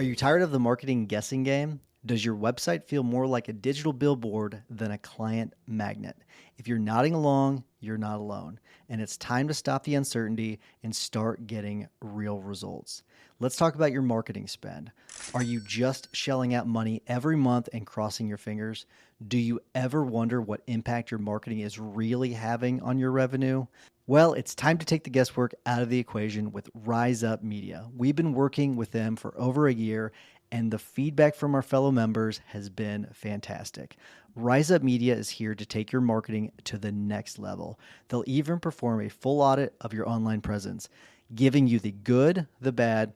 Are you tired of the marketing guessing game? Does your website feel more like a digital billboard than a client magnet? If you're nodding along, you're not alone. And it's time to stop the uncertainty and start getting real results. Let's talk about your marketing spend. Are you just shelling out money every month and crossing your fingers? Do you ever wonder what impact your marketing is really having on your revenue? Well, it's time to take the guesswork out of the equation with Rise Up Media. We've been working with them for over a year, and the feedback from our fellow members has been fantastic. Rise Up Media is here to take your marketing to the next level. They'll even perform a full audit of your online presence, giving you the good, the bad,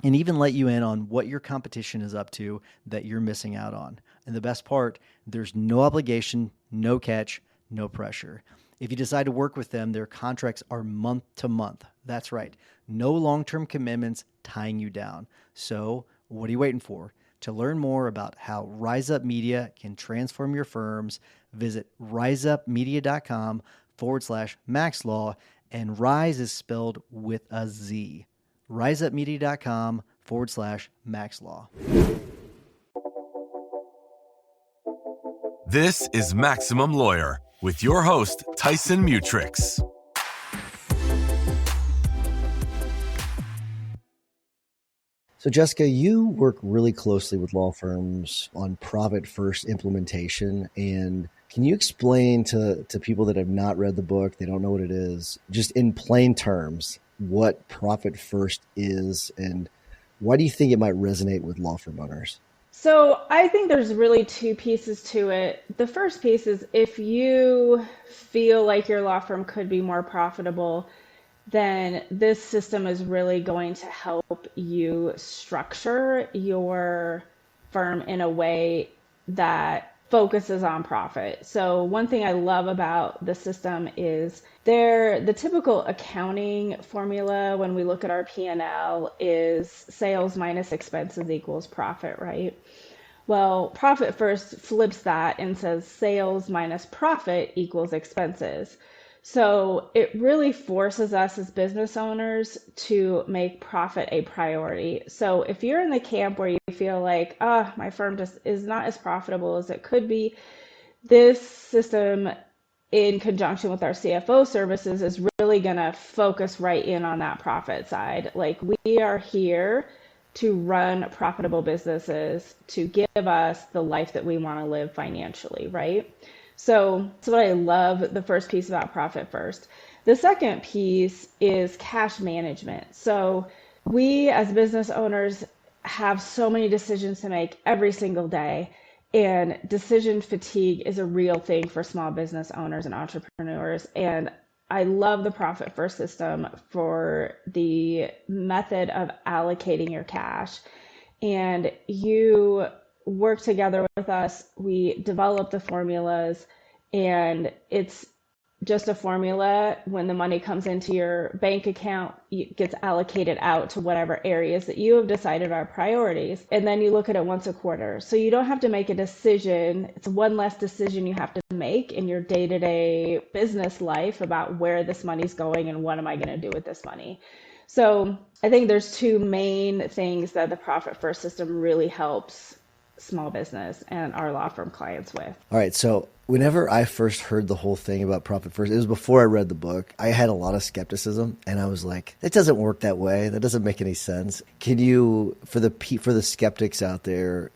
and even let you in on what your competition is up to that you're missing out on. And the best part, there's no obligation, no catch, no pressure. If you decide to work with them, their contracts are month to month. That's right. No long-term commitments tying you down. So what are you waiting for? To learn more about how Rise Up Media can transform your firms, visit riseupmedia.com/maxlaw, and Rise is spelled with a Z. riseupmedia.com/maxlaw. This is Maximum Lawyer with your host, Tyson Mutrix. So Jessica, you work really closely with law firms on profit first implementation. And can you explain to people that have not read the book, they don't know what it is, just in plain terms, what profit first is and why do you think it might resonate with law firm owners? So I think there's really two pieces to it. The first piece is if you feel like your law firm could be more profitable, then this system is really going to help you structure your firm in a way that focuses on profit. So one thing I love about the system is the typical accounting formula when we look at our P&L is sales minus expenses equals profit, right? Well, profit first flips that and says sales minus profit equals expenses. So it really forces us as business owners to make profit a priority. So if you're in the camp where you feel like, my firm just is not as profitable as it could be, this system in conjunction with our CFO services is really going to focus right in on that profit side. Like we are here to run profitable businesses, to give us the life that we want to live financially, right? So that's what I love, the first piece about profit first. The second piece is cash management. So we as business owners have so many decisions to make every single day, and decision fatigue is a real thing for small business owners and entrepreneurs. And I love the profit first system for the method of allocating your cash. And you work together with us. We develop the formulas, and it's just a formula. When the money comes into your bank account, it gets allocated out to whatever areas that you have decided are priorities. And then you look at it once a quarter. So you don't have to make a decision. It's one less decision you have to make in your day-to-day business life about where this money's going and what am I going to do with this money. So I think there's two main things that the profit first system really helps small business and our law firm clients with. All right. So whenever I first heard the whole thing about profit first, it was before I read the book. I had a lot of skepticism and I was like, it doesn't work that way. That doesn't make any sense. Can you, for the skeptics out there,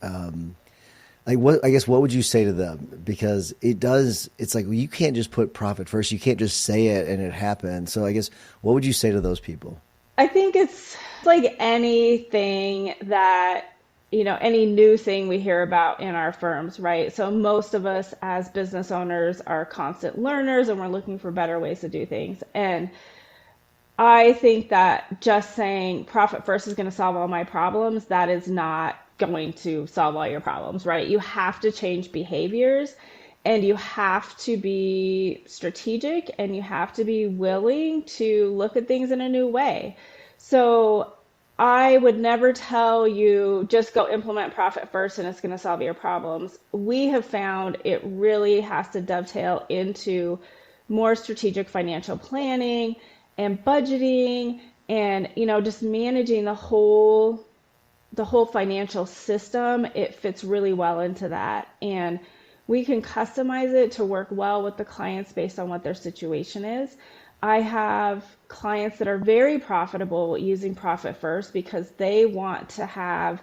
what would you say to them? Because it's like, well, you can't just put profit first. You can't just say it and it happens. So I guess, what would you say to those people? I think it's like anything that, any new thing we hear about in our firms, right? So most of us as business owners are constant learners and we're looking for better ways to do things. And I think that just saying profit first is going to solve all my problems, that is not going to solve all your problems, right? You have to change behaviors and you have to be strategic and you have to be willing to look at things in a new way. So I would never tell you just go implement profit first and it's going to solve your problems. We have found it really has to dovetail into more strategic financial planning and budgeting and, just managing the whole the whole financial system, it fits really well into that. And we can customize it to work well with the clients based on what their situation is. I have clients that are very profitable using Profit First because they want to have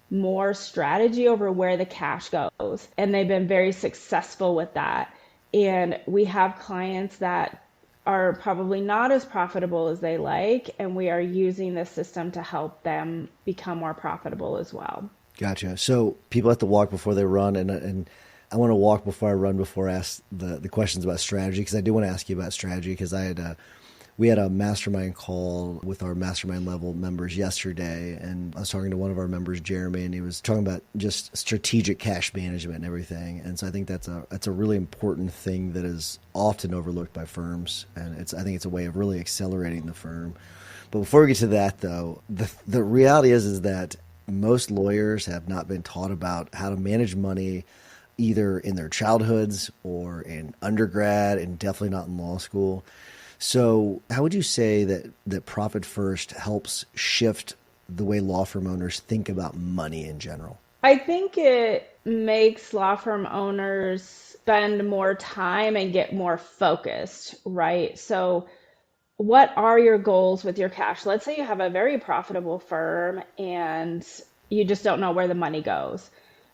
more strategy over where the cash goes. And they've been very successful with that. And we have clients that are probably not as profitable as they like, and we are using this system to help them become more profitable as well. Gotcha. So people have to walk before they run, and I want to walk before I run before I ask the questions about strategy, because I do want to ask you about strategy, because we had a mastermind call with our mastermind level members yesterday, and I was talking to one of our members, Jeremy, and he was talking about just strategic cash management and everything. And so I think that's a really important thing that is often overlooked by firms, and I think it's a way of really accelerating the firm. But before we get to that, though, the reality is that most lawyers have not been taught about how to manage money either in their childhoods or in undergrad, and definitely not in law school. So how would you say that Profit First helps shift the way law firm owners think about money in general? I think it makes law firm owners spend more time and get more focused, right? So what are your goals with your cash? Let's say you have a very profitable firm and you just don't know where the money goes.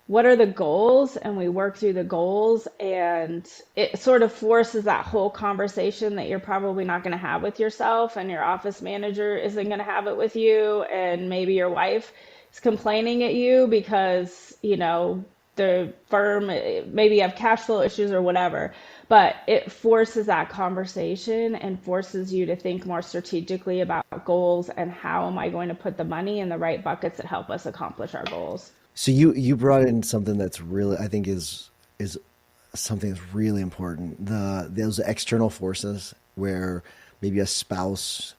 What are the goals? And we work through the goals, and it sort of forces that whole conversation that you're probably not going to have with yourself, and your office manager isn't going to have it with you, and maybe your wife is complaining at you because, the firm, maybe you have cash flow issues or whatever, but it forces that conversation and forces you to think more strategically about goals and how am I going to put the money in the right buckets that help us accomplish our goals. So you brought in something that's really, I think is something that's really important. Those external forces where maybe a spouse,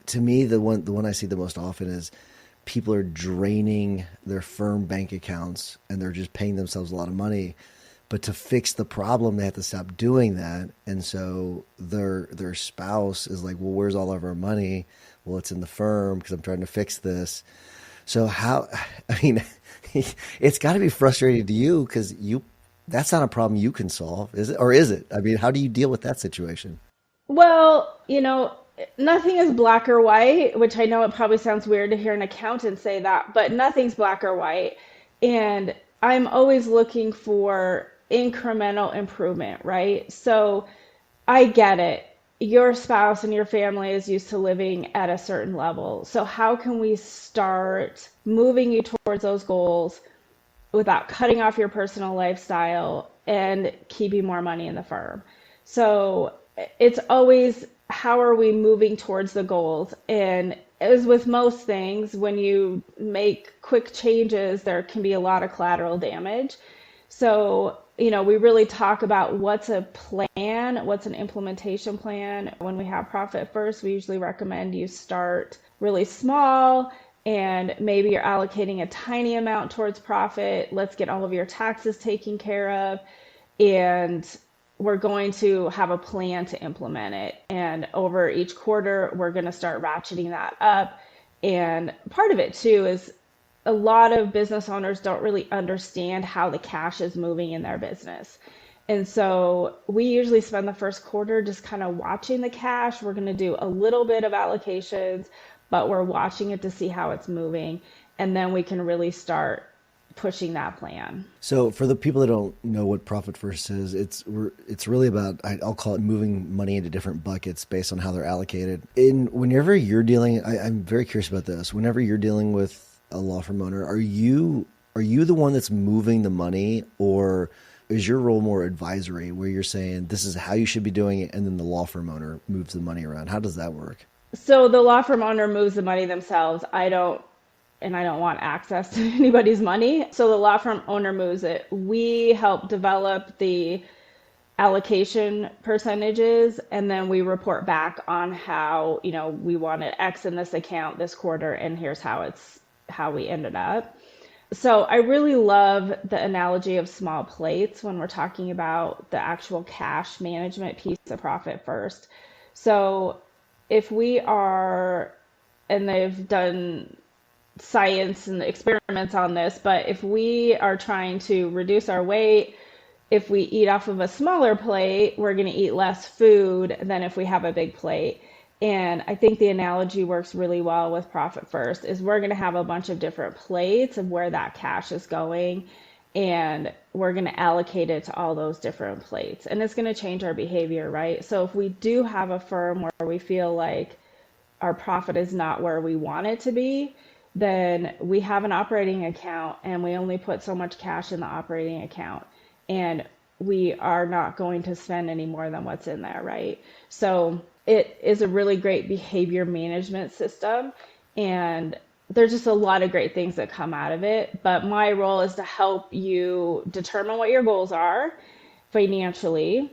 to me, the one I see the most often is people are draining their firm bank accounts and they're just paying themselves a lot of money. But to fix the problem, they have to stop doing that. And so their spouse is like, well, where's all of our money? Well, it's in the firm because I'm trying to fix this. So it's got to be frustrating to you because that's not a problem you can solve, is it? Or is it? I mean, how do you deal with that situation? Well, nothing is black or white, which I know it probably sounds weird to hear an accountant say that, but nothing's black or white. And I'm always looking for incremental improvement, right? So I get it. Your spouse and your family is used to living at a certain level. So how can we start moving you towards those goals without cutting off your personal lifestyle and keeping more money in the firm? So it's always, how are we moving towards the goals? And as with most things, when you make quick changes, there can be a lot of collateral damage. So, we really talk about what's a plan, what's an implementation plan. When we have Profit First, we usually recommend you start really small and maybe you're allocating a tiny amount towards profit. Let's get all of your taxes taken care of. And we're going to have a plan to implement it. And over each quarter, we're going to start ratcheting that up. And part of it too is a lot of business owners don't really understand how the cash is moving in their business. And so we usually spend the first quarter just kind of watching the cash. We're going to do a little bit of allocations, but we're watching it to see how it's moving. And then we can really start pushing that plan. So for the people that don't know what Profit First is, it's really about, I'll call it moving money into different buckets based on how they're allocated. And whenever you're dealing, I'm very curious about this, whenever you're dealing with a law firm owner, are you the one that's moving the money, or is your role more advisory where you're saying this is how you should be doing it and then the law firm owner moves the money around? How does that work? So the law firm owner moves the money themselves. I don't want access to anybody's money. So the law firm owner moves it. We help develop the allocation percentages, and then we report back on how, we wanted X in this account this quarter, and here's how we ended up. So I really love the analogy of small plates when we're talking about the actual cash management piece of Profit First. So if we are, and they've done science and experiments on this, but if we are trying to reduce our weight, if we eat off of a smaller plate, we're going to eat less food than if we have a big plate. And I think the analogy works really well with Profit First is we're going to have a bunch of different plates of where that cash is going, and we're going to allocate it to all those different plates. And it's going to change our behavior, right? So if we do have a firm where we feel like our profit is not where we want it to be, then we have an operating account and we only put so much cash in the operating account. And we are not going to spend any more than what's in there, right? So it is a really great behavior management system. And there's just a lot of great things that come out of it. But my role is to help you determine what your goals are financially.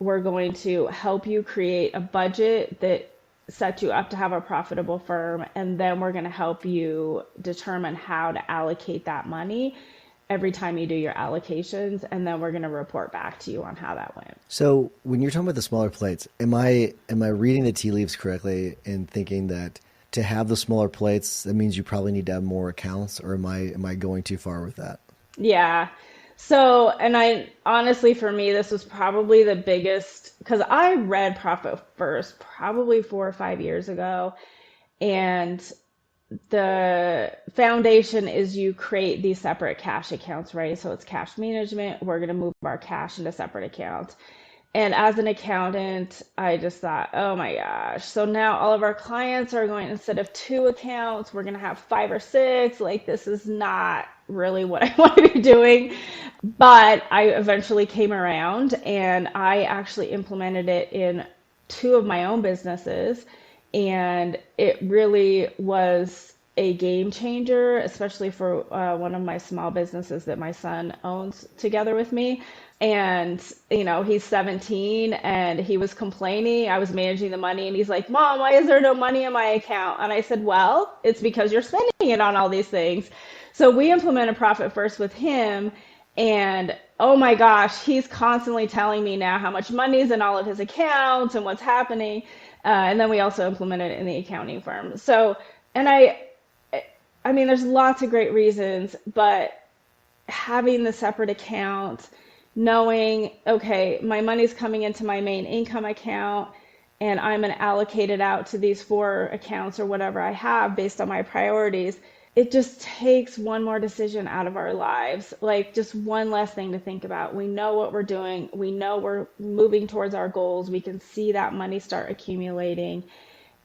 We're going to help you create a budget that sets you up to have a profitable firm. And then we're going to help you determine how to allocate that money every time you do your allocations. And then we're going to report back to you on how that went. So when you're talking about the smaller plates, am I reading the tea leaves correctly in thinking that to have the smaller plates, that means you probably need to have more accounts, or am I going too far with that? Yeah. So, and I honestly, for me, this was probably the biggest, because I read Profit First probably 4 or 5 years ago. And the foundation is you create these separate cash accounts, right? So it's cash management. We're going to move our cash into separate accounts. And as an accountant, I just thought, oh my gosh. So now all of our clients are going, instead of 2 accounts, we're going to have 5 or 6. Like, this is not really what I want to be doing. But I eventually came around and I actually implemented it in 2 of my own businesses. And it really was a game changer, especially for one of my small businesses that my son owns together with me. And, he's 17 and he was complaining. I was managing the money and he's like, Mom, why is there no money in my account? And I said, well, it's because you're spending it on all these things. So we implemented Profit First with him. And oh my gosh, he's constantly telling me now how much money is in all of his accounts and what's happening. And then we also implemented it in the accounting firm. So, and I mean, there's lots of great reasons, but having the separate account, knowing, okay, my money's coming into my main income account and I'm going to allocate it out to these 4 accounts or whatever I have based on my priorities. It just takes one more decision out of our lives, like just one less thing to think about. We know what we're doing. We know we're moving towards our goals. We can see that money start accumulating,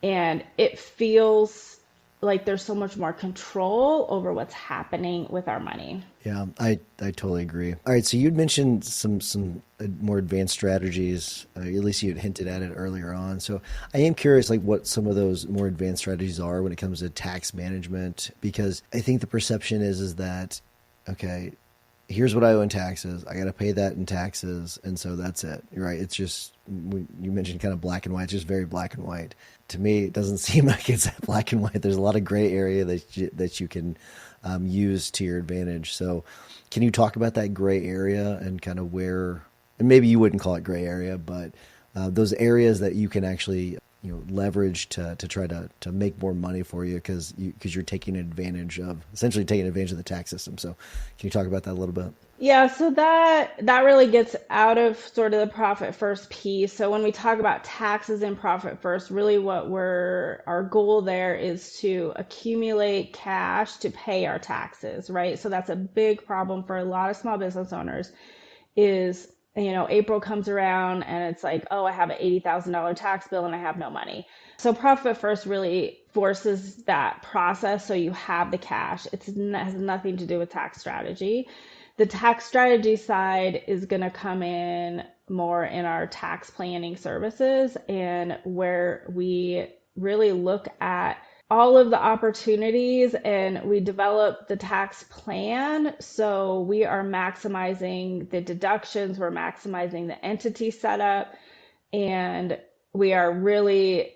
and it feels like there's so much more control over what's happening with our money. Yeah, I totally agree. All right, so you'd mentioned some more advanced strategies. At least you had hinted at it earlier on. So I am curious, like, what some of those more advanced strategies are when it comes to tax management, because I think the perception is that, okay, here's what I owe in taxes. I got to pay that in taxes, and so that's it. You're right. It's just, you mentioned kind of black and white. It's just very black and white. To me, it doesn't seem like it's black and white. There's a lot of gray area that you can use to your advantage. So can you talk about that gray area and kind of where, and maybe you wouldn't call it gray area, but those areas that you can actually leverage to try to make more money for you because you're taking advantage of the tax system. So can you talk about that a little bit? Yeah, so that really gets out of sort of the Profit First piece. So when we talk about taxes in Profit First, really our goal there is to accumulate cash to pay our taxes, right? So that's a big problem for a lot of small business owners is, April comes around and it's like, oh, I have an $80,000 tax bill and I have no money. So Profit First really forces that process so you have the cash. It has nothing to do with tax strategy. The tax strategy side is going to come in more in our tax planning services, and where we really look at all of the opportunities and we develop the tax plan. So we are maximizing the deductions, we're maximizing the entity setup, and we are really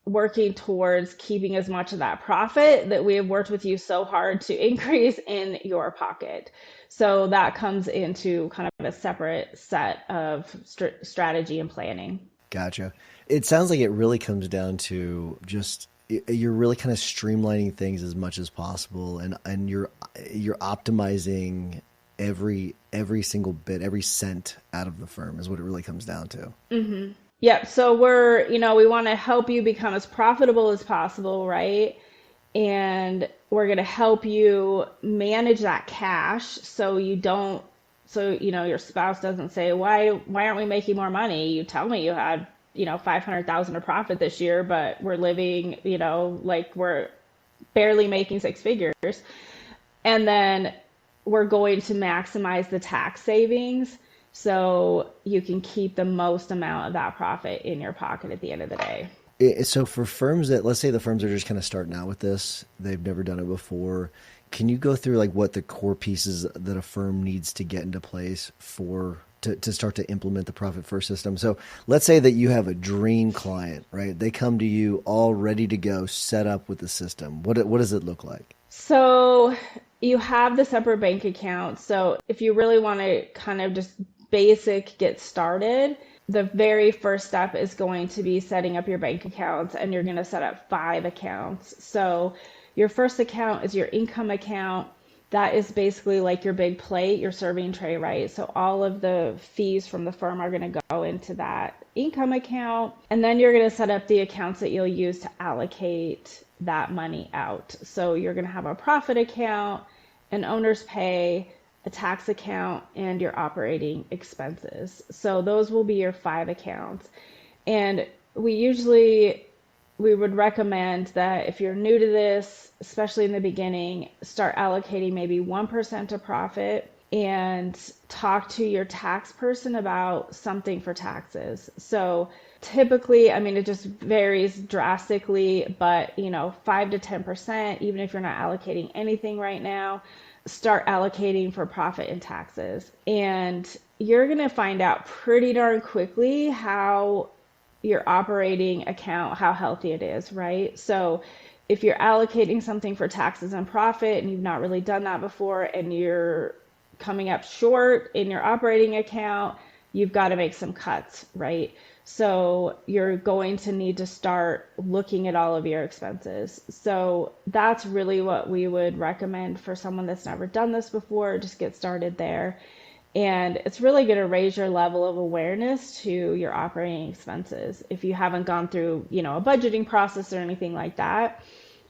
working towards keeping as much of that profit that we have worked with you so hard to increase in your pocket. So that comes into kind of a separate set of strategy and planning. Gotcha. It sounds like it really comes down to just you're really kind of streamlining things as much as possible, and you're optimizing every single bit, every cent out of the firm is what it really comes down to. Yep. So we want to help you become as profitable as possible, right? And we're going to help you manage that cash so your spouse doesn't say, why aren't we making more money? You tell me you had, 500,000 of profit this year, but we're living, like we're barely making six figures. And then we're going to maximize the tax savings so you can keep the most amount of that profit in your pocket at the end of the day. So for firms that, let's say the firms are just kind of starting out with this, they've never done it before. Can you go through like what the core pieces that a firm needs to get into place to start to implement the profit first system? So let's say that you have a dream client, right? They come to you all ready to go, set up with the system. What does it look like? So you have the separate bank account. So if you really want to kind of just basic get started, the very first step is going to be setting up your bank accounts, and you're going to set up 5 accounts. So your first account is your income account. That is basically like your big plate, your serving tray, right? So all of the fees from the firm are going to go into that income account. And then you're going to set up the accounts that you'll use to allocate that money out. So you're going to have a profit account, an owner's pay, a tax account, and your operating expenses. So those will be your 5 accounts. And we would recommend that if you're new to this, especially in the beginning, start allocating maybe 1% to profit and talk to your tax person about something for taxes. So typically, it just varies drastically, but 5 to 10%, even if you're not allocating anything right now, start allocating for profit and taxes. And you're going to find out pretty darn quickly how your operating account, how healthy it is, right? So if you're allocating something for taxes and profit and you've not really done that before and you're coming up short in your operating account, you've got to make some cuts, right? So you're going to need to start looking at all of your expenses. So that's really what we would recommend for someone that's never done this before. Just get started there. And it's really going to raise your level of awareness to your operating expenses. If you haven't gone through, a budgeting process or anything like that,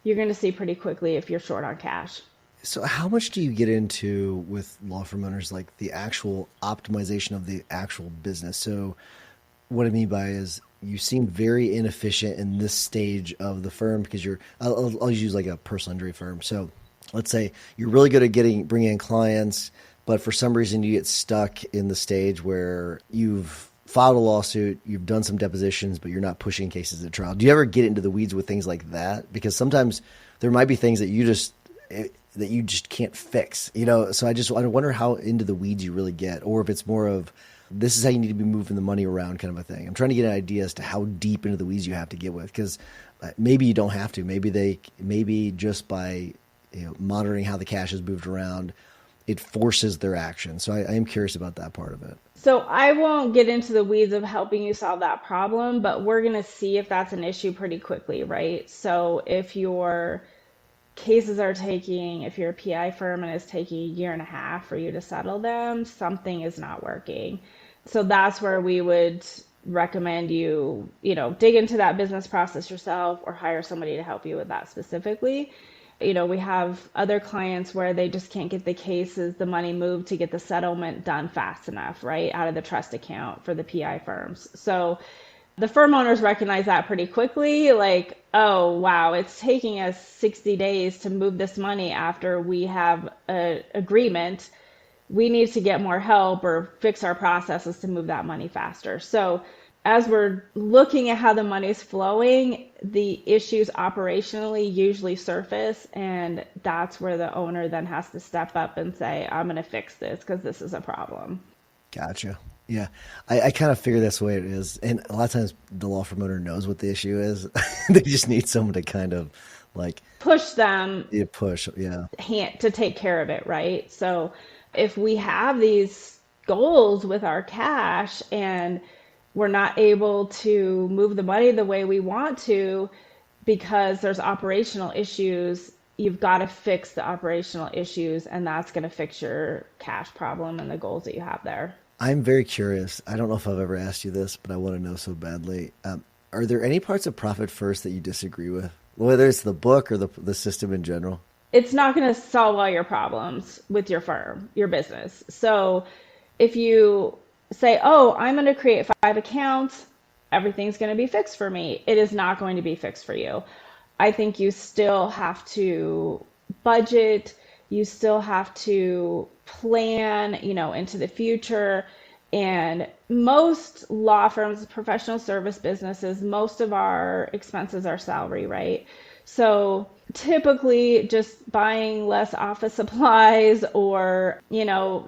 you're going to see pretty quickly if you're short on cash. So how much do you get into with law firm owners, like the actual optimization of the actual business? So what I mean by is you seem very inefficient in this stage of the firm because I'll use like a personal injury firm. So let's say you're really good at bringing in clients, but for some reason you get stuck in the stage where you've filed a lawsuit, you've done some depositions, but you're not pushing cases to trial. Do you ever get into the weeds with things like that? Because sometimes there might be things that you just can't fix, So I wonder how into the weeds you really get, or if it's more of this is how you need to be moving the money around kind of a thing. I'm trying to get an idea as to how deep into the weeds you have to get with, because maybe you don't have to. Maybe just by monitoring how the cash is moved around, it forces their action. So I am curious about that part of it. So I won't get into the weeds of helping you solve that problem, but we're going to see if that's an issue pretty quickly, right? So if your cases if you're a PI firm and it's taking a year and a half for you to settle them, something is not working. So that's where we would recommend you, dig into that business process yourself or hire somebody to help you with that specifically. We have other clients where they just can't get the money moved to get the settlement done fast enough, right, out of the trust account for the PI firms. So the firm owners recognize that pretty quickly, like, oh, wow, it's taking us 60 days to move this money after we have an agreement. We need to get more help or fix our processes to move that money faster. So as we're looking at how the money's flowing, the issues operationally usually surface, and that's where the owner then has to step up and say, I'm going to fix this because this is a problem. Gotcha. Yeah. I kind of figure that's the way it is. And a lot of times the law firm owner knows what the issue is. They just need someone to kind of like push them. Yeah, push. Yeah. To take care of it. Right. So if we have these goals with our cash and we're not able to move the money the way we want to, because there's operational issues, you've got to fix the operational issues, and that's going to fix your cash problem and the goals that you have there. I'm very curious. I don't know if I've ever asked you this, but I want to know so badly. Are there any parts of Profit First that you disagree with, whether it's the book or the system in general? It's not going to solve all your problems with your firm, your business. So if you say, oh, I'm going to create 5 accounts, everything's going to be fixed for me, it is not going to be fixed for you. I think you still have to budget, you still have to plan, into the future. And most law firms, professional service businesses, most of our expenses are salary, right? So typically just buying less office supplies or,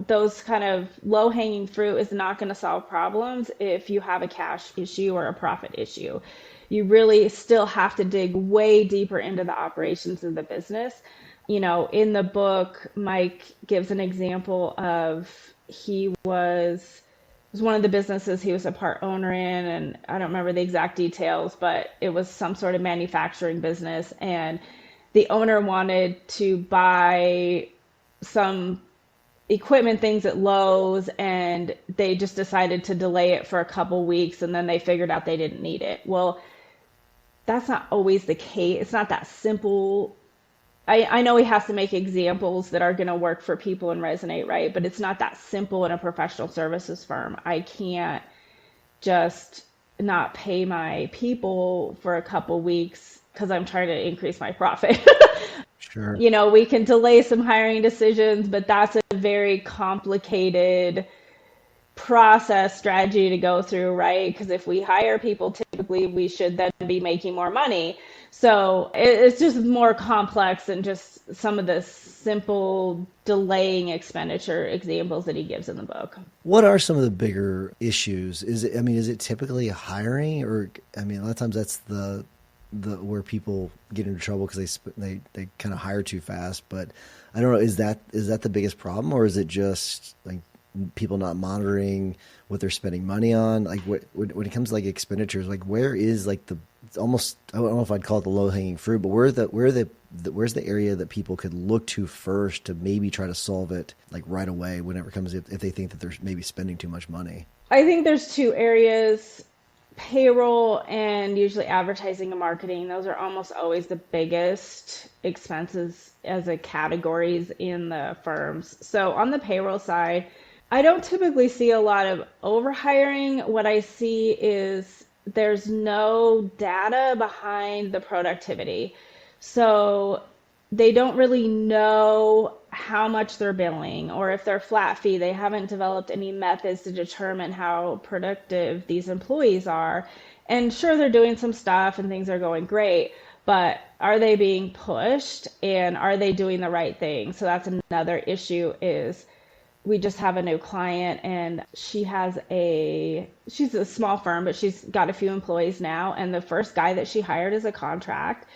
those kind of low hanging fruit is not going to solve problems if you have a cash issue or a profit issue. You really still have to dig way deeper into the operations of the business. In the book, Mike gives an example of it was one of the businesses he was a part owner in, and I don't remember the exact details, but it was some sort of manufacturing business, and the owner wanted to buy some equipment things at Lowe's, and they just decided to delay it for a couple weeks, and then they figured out they didn't need it. Well, that's not always the case. It's not that simple. I know he has to make examples that are going to work for people and resonate, right? But it's not that simple in a professional services firm. I can't just not pay my people for a couple weeks because I'm trying to increase my profit. Sure. We can delay some hiring decisions, but that's a very complicated process strategy to go through, right? Because if we hire people, typically we should then be making more money. So it's just more complex than just some of the simple delaying expenditure examples that he gives in the book. What are some of the bigger issues? Is it typically hiring, or a lot of times that's the where people get into trouble because they kind of hire too fast. But I don't know, is that the biggest problem, or is it just like people not monitoring what they're spending money on? Like when it comes to like expenditures, like where is like it's almost, I don't know if I'd call it the low hanging fruit, but where's the area that people could look to first to maybe try to solve it like right away whenever it comes, if they think that they're maybe spending too much money? I think there's 2 areas, payroll and usually advertising and marketing. Those are almost always the biggest expenses as a categories in the firms. So on the payroll side, I don't typically see a lot of overhiring. What I see is there's no data behind the productivity. So they don't really know how much they're billing, or if they're flat fee, they haven't developed any methods to determine how productive these employees are. And sure, they're doing some stuff and things are going great, but are they being pushed and are they doing the right thing? So that's another issue. Is we just have a new client, and she's a small firm, but she's got a few employees now. And the first guy that she hired as a contract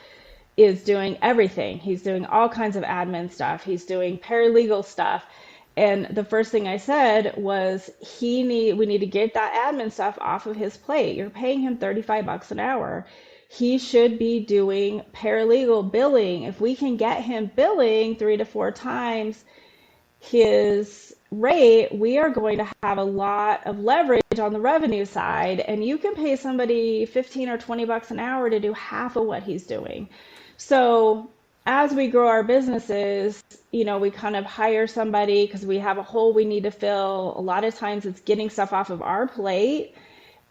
is doing everything. He's doing all kinds of admin stuff. He's doing paralegal stuff. And the first thing I said was, we need to get that admin stuff off of his plate. You're paying him $35 an hour. He should be doing paralegal billing. If we can get him billing 3 to 4 times his rate, we are going to have a lot of leverage on the revenue side, and you can pay somebody 15 or 20 bucks an hour to do half of what he's doing. So as we grow our businesses, we kind of hire somebody because we have a hole we need to fill. A lot of times it's getting stuff off of our plate,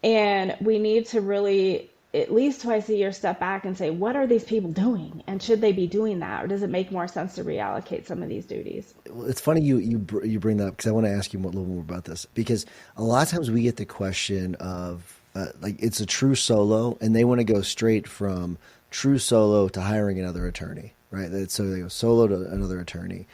and we need to really at least twice a year step back and say, what are these people doing? And should they be doing that? Or does it make more sense to reallocate some of these duties? Well, it's funny you bring that up, because I want to ask you a little more about this, because a lot of times we get the question of like it's a true solo, and they want to go straight from true solo to hiring another attorney, right? So they go solo to another attorney.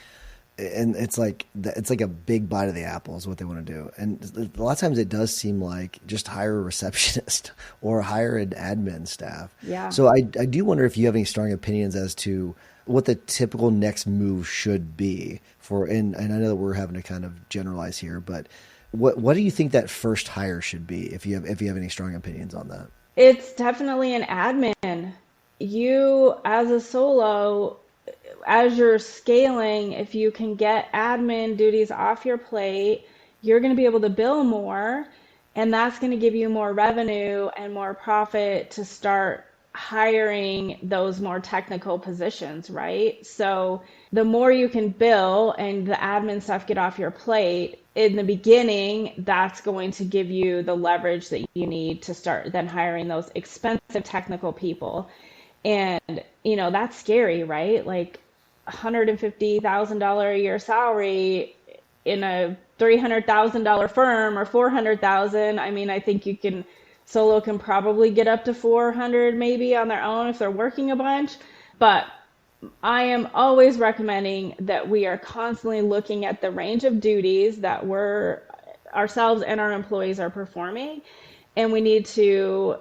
And it's like a big bite of the apple is what they want to do. And a lot of times it does seem like just hire a receptionist or hire an admin staff. Yeah. So I do wonder if you have any strong opinions as to what the typical next move should be for, and I know that we're having to kind of generalize here, but what do you think that first hire should be, if you have any strong opinions on that? It's definitely an admin. you as a solo, as you're scaling, if you can get admin duties off your plate, you're going to be able to bill more, and that's going to give you more revenue and more profit to start hiring those more technical positions, right? So the more you can bill and the admin stuff get off your plate in the beginning, that's going to give you the leverage that you need to start then hiring those expensive technical people. And, that's scary, right? Like $150,000 a year salary in a $300,000 firm or 400,000. I mean, I think solo can probably get up to 400 maybe on their own if they're working a bunch. But I am always recommending that we are constantly looking at the range of duties that we're ourselves and our employees are performing. And we need to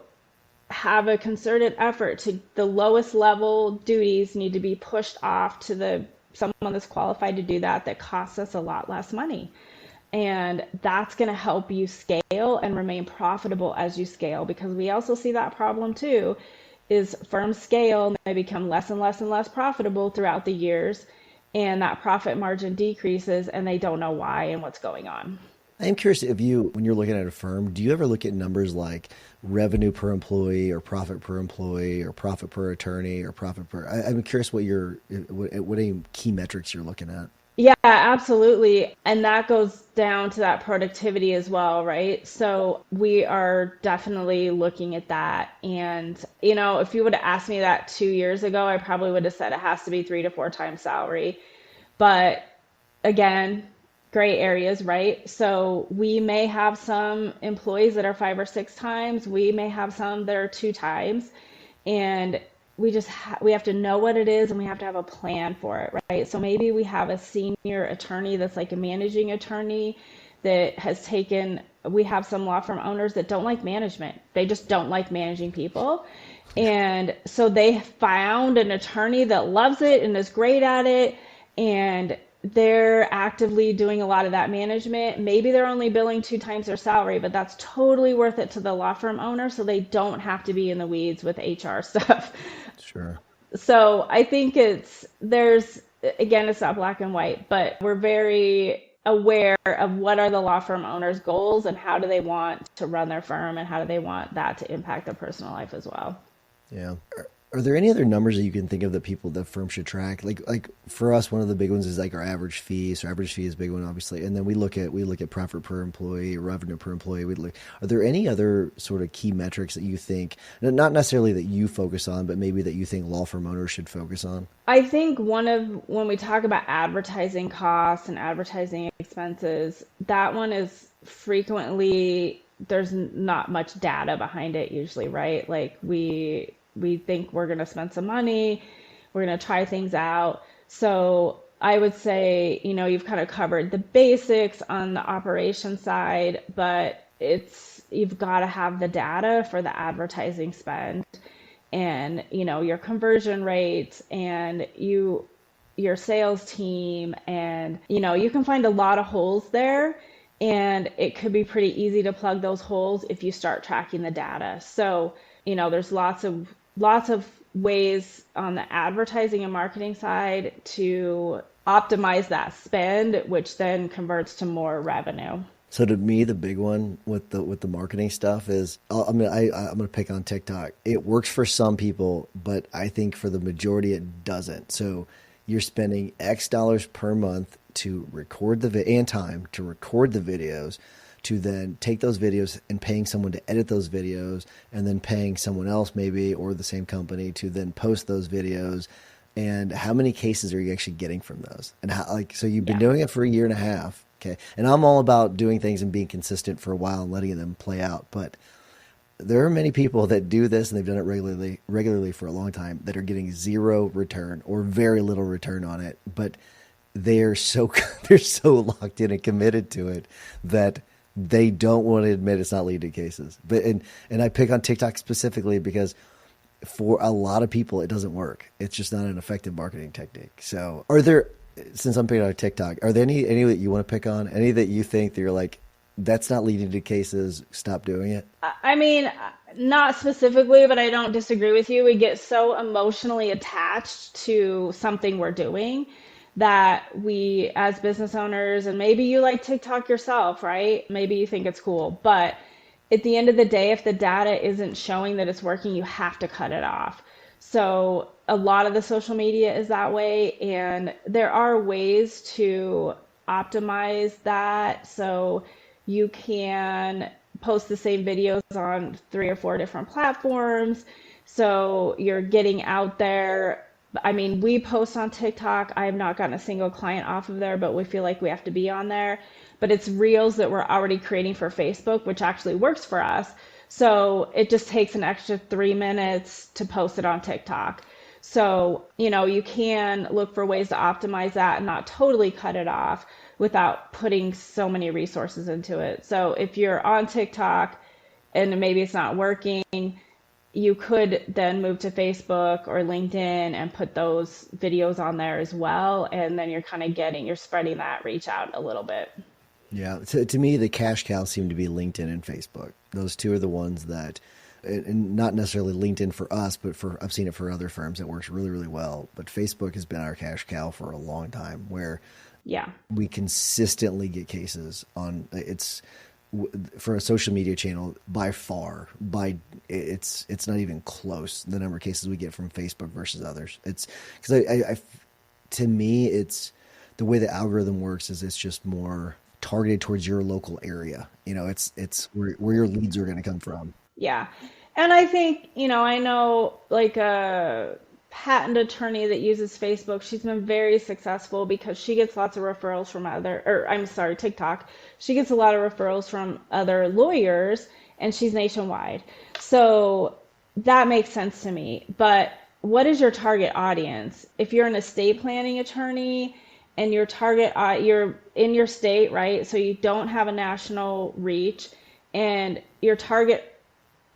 have a concerted effort to the lowest level duties need to be pushed off to someone that's qualified to do that costs us a lot less money. And that's going to help you scale and remain profitable as you scale, because we also see that problem too, is firms scale and they become less and less and less profitable throughout the years, and that profit margin decreases and they don't know why and what's going on. I'm curious when you're looking at a firm, do you ever look at numbers like revenue per employee or profit per employee or profit per attorney or profit per, I'm curious what any key metrics you're looking at. Yeah, absolutely. And that goes down to that productivity as well, right? So we are definitely looking at that. And, if you would have asked me that 2 years ago, I probably would have said it has to be 3 to 4 times salary. But again, gray areas, right? So we may have some employees that are 5 or 6 times. We may have some that are 2 times. And we have to know what it is, and we have to have a plan for it, right? So maybe we have a senior attorney that's like a managing attorney that we have some law firm owners that don't like management. They just don't like managing people. And so they found an attorney that loves it and is great at it, and they're actively doing a lot of that management. Maybe they're only billing 2 times their salary, but that's totally worth it to the law firm owner, so they don't have to be in the weeds with HR stuff. Sure. So I think it's not black and white, but we're very aware of what are the law firm owners' goals and how do they want to run their firm and how do they want that to impact their personal life as well. Yeah. Are there any other numbers that you can think of that the firm should track? Like for us, one of the big ones is like our average fee. So average fee is a big one, obviously. And then we look at profit per employee, revenue per employee. Are there any other sort of key metrics that you think, not necessarily that you focus on, but maybe that you think law firm owners should focus on? I think when we talk about advertising costs and advertising expenses, that one is frequently, there's not much data behind it usually, right? Like we think we're going to spend some money, we're going to try things out. So I would say, you've kind of covered the basics on the operation side, but you've got to have the data for the advertising spend and, your conversion rates and your sales team. And, you can find a lot of holes there, and it could be pretty easy to plug those holes if you start tracking the data. So, there's lots of ways on the advertising and marketing side to optimize that spend, which then converts to more revenue. So to me, the big one with the marketing stuff is, I'm going to pick on TikTok. It works for some people, but I think for the majority it doesn't. So you're spending X dollars per month to record and time to record the videos, to then take those videos and paying someone to edit those videos, and then paying someone else maybe, or the same company, to then post those videos. And how many cases are you actually getting from those? And so you've been doing it for a year and a half. Okay. And I'm all about doing things and being consistent for a while and letting them play out. But there are many people that do this, and they've done it regularly for a long time, that are getting zero return or very little return on it. But they're so locked in and committed to it that they don't want to admit it's not leading to cases. But and I pick on TikTok specifically because for a lot of people it doesn't work. It's just not an effective marketing technique. So since I'm picking on TikTok, are there any that you want to pick on? Any that you think that you're like, that's not leading to cases, stop doing it? I mean, Not specifically, but I don't disagree with you. We get so emotionally attached to something we're doing that we, as business owners, and maybe you like TikTok yourself, right? Maybe you think it's cool, but at the end of the day, if the data isn't showing that it's working, you have to cut it off. So a lot of the social media is that way, and there are ways to optimize that. So you can post the same videos on 3 or 4 different platforms. So you're getting out there. I mean, we post on TikTok. I have not gotten a single client off of there, but we feel like we have to be on there. But it's reels that we're already creating for Facebook, which actually works for us. So it just takes an extra 3 minutes to post it on TikTok. So, you can look for ways to optimize that and not totally cut it off without putting so many resources into it. So if you're on TikTok and maybe it's not working, you could then move to Facebook or LinkedIn and put those videos on there as well. And then you're spreading that reach out a little bit. Yeah. To me, the cash cows seem to be LinkedIn and Facebook. Those two are the ones that, and not necessarily LinkedIn for us, but I've seen it for other firms that works really, really well. But Facebook has been our cash cow for a long time, where we consistently get cases on it's for a social media channel by far it's not even close, the number of cases we get from Facebook versus others. It's because I to me, it's the way the algorithm works is it's just more targeted towards your local area. It's where your leads are going to come from. Yeah. And I think, I know like a patent attorney that uses Facebook. She's been very successful because she gets lots of referrals from TikTok. She gets a lot of referrals from other lawyers, and she's nationwide. So that makes sense to me. But what is your target audience? If you're an estate planning attorney and your target, you're in your state, right? So you don't have a national reach, and your target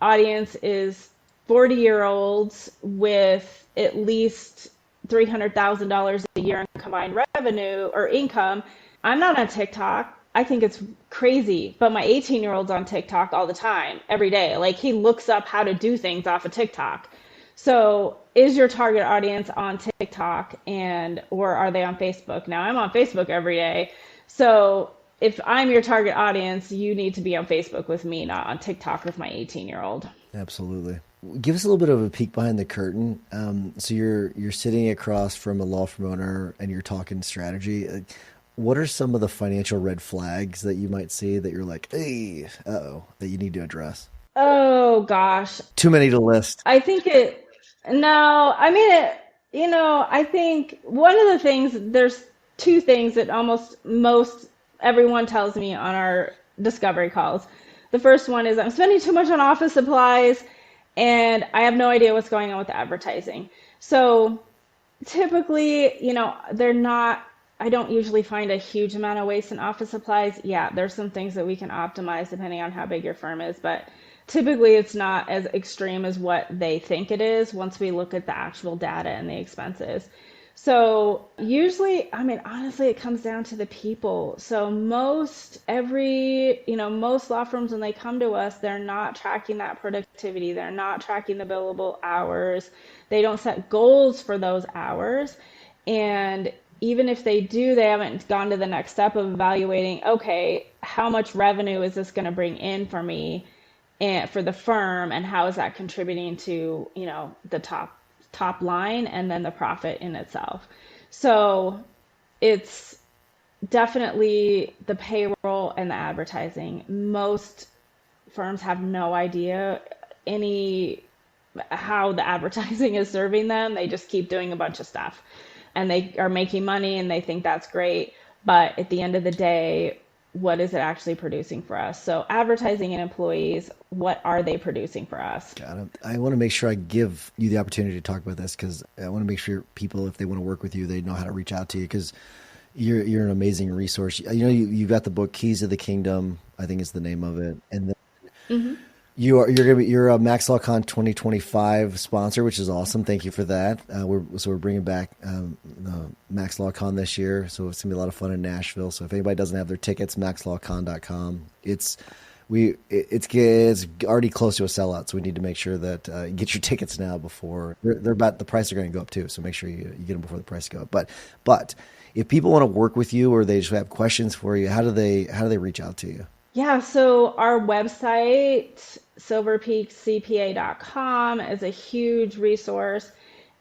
audience is 40-year-olds with at least $300,000 a year in combined revenue or income. I'm not on TikTok. I think it's crazy, but my 18-year-old's on TikTok all the time, every day. Like, he looks up how to do things off of TikTok. So is your target audience on TikTok or are they on Facebook? Now, I'm on Facebook every day. So if I'm your target audience, you need to be on Facebook with me, not on TikTok with my 18-year-old. Absolutely. Give us a little bit of a peek behind the curtain. So you're sitting across from a law firm owner and you're talking strategy. What are some of the financial red flags that you might see that you're like, hey, that you need to address? Oh, gosh. Too many to list. I think I think one of the things, there's 2 things that almost most everyone tells me on our discovery calls. The first one is I'm spending too much on office supplies and I have no idea what's going on with advertising. So typically, I don't usually find a huge amount of waste in office supplies. Yeah, there's some things that we can optimize depending on how big your firm is, but typically it's not as extreme as what they think it is once we look at the actual data and the expenses. So usually, honestly, it comes down to the people. So most law firms, when they come to us, they're not tracking that productivity. They're not tracking the billable hours. They don't set goals for those hours. And even if they do, they haven't gone to the next step of evaluating, okay, how much revenue is this going to bring in for me and for the firm, and how is that contributing to, the top line and then the profit in itself. So it's definitely the payroll and the advertising. Most firms have no idea how the advertising is serving them. They just keep doing a bunch of stuff and they are making money and they think that's great. But at the end of the day, what is it actually producing for us? So advertising and employees, what are they producing for us? Got it. I want to make sure I give you the opportunity to talk about this because I want to make sure people, if they want to work with you, they know how to reach out to you because you're an amazing resource. You got the book Keys of the Kingdom, I think is the name of it. And then you're a MaxLawCon 2025 sponsor, which is awesome. Thank you for that. We're bringing back the MaxLawCon this year, so it's gonna be a lot of fun in Nashville. So if anybody doesn't have their tickets, maxlawcon.com. It's already close to a sellout, so we need to make sure that you get your tickets now before they're about the price are going to go up too. So make sure you get them before the price go up. But if people want to work with you or they just have questions for you, how do they reach out to you? Yeah, so our website, silverpeakcpa.com, is a huge resource,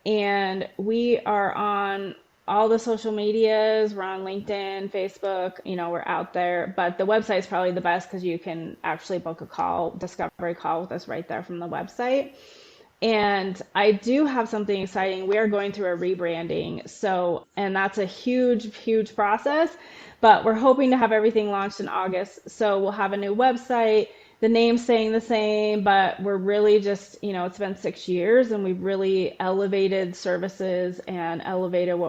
and we are on all the social medias. We're on LinkedIn, Facebook, we're out there, but the website is probably the best because you can actually book a discovery call with us right there from the website. And I do have something exciting. We are going through a rebranding. And that's a huge, huge process, but we're hoping to have everything launched in August. So we'll have a new website, the name's staying the same, but we're really just, it's been 6 years and we've really elevated services and elevated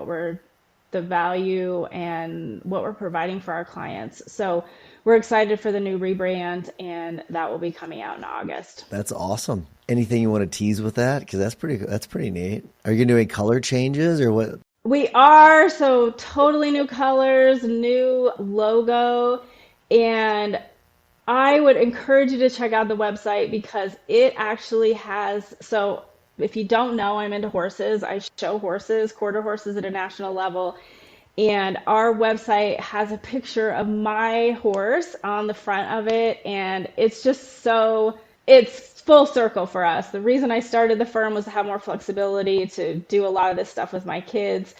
the value and what we're providing for our clients. So we're excited for the new rebrand, and that will be coming out in August. That's awesome. Anything you want to tease with that? Because that's pretty neat. Are you going to do any color changes or what? We are. So totally new colors, new logo, and I would encourage you to check out the website because it actually has, so if you don't know, I'm into horses. I show horses, quarter horses at a national level. And our website has a picture of my horse on the front of it. And it's just it's full circle for us. The reason I started the firm was to have more flexibility to do a lot of this stuff with my kids.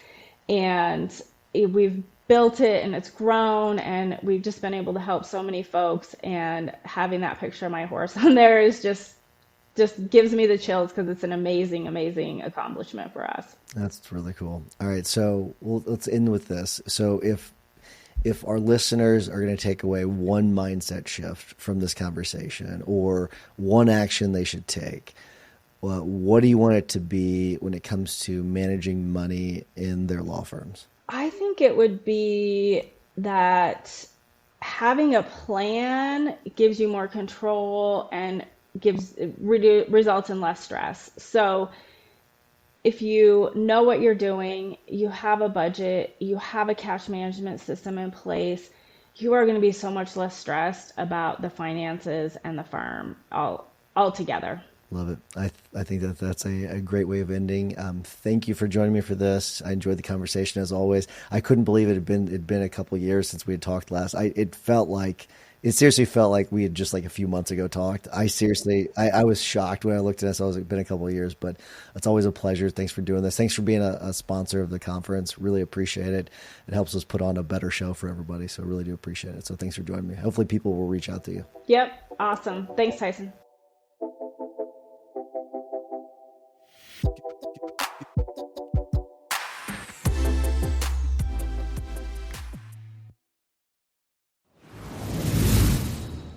And we've built it and it's grown, and we've just been able to help so many folks. And having that picture of my horse on there is just gives me the chills because it's an amazing, amazing accomplishment for us. That's really cool. All right. So let's end with this. So if our listeners are going to take away one mindset shift from this conversation or one action they should take, well, what do you want it to be when it comes to managing money in their law firms? I think it would be that having a plan gives you more control and results in less stress. So if you know what you're doing, you have a budget, you have a cash management system in place, you are going to be so much less stressed about the finances and the firm all together. Love it. I think that's a great way of ending. Thank you for joining me for this. I enjoyed the conversation as always. I couldn't believe it'd been a couple of years since we had talked last. It seriously felt like we had just like a few months ago talked. I was shocked when I looked at this. It's been a couple of years, but it's always a pleasure. Thanks for doing this. Thanks for being a sponsor of the conference. Really appreciate it. It helps us put on a better show for everybody. So I really do appreciate it. So thanks for joining me. Hopefully people will reach out to you. Yep. Awesome. Thanks, Tyson.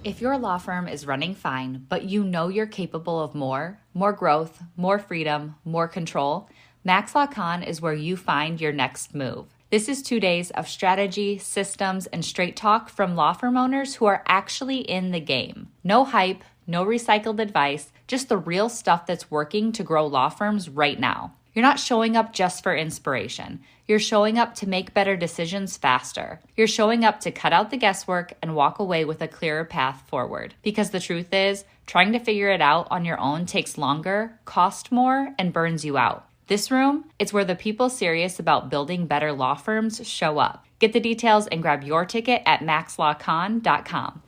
If your law firm is running fine, but you know you're capable of more growth, more freedom, more control, Max Law Con is where you find your next move. This is 2 days of strategy, systems, and straight talk from law firm owners who are actually in the game. No hype, no recycled advice, just the real stuff that's working to grow law firms right now. You're not showing up just for inspiration. You're showing up to make better decisions faster. You're showing up to cut out the guesswork and walk away with a clearer path forward. Because the truth is, trying to figure it out on your own takes longer, costs more, and burns you out. This room, it's where the people serious about building better law firms show up. Get the details and grab your ticket at maxlawcon.com.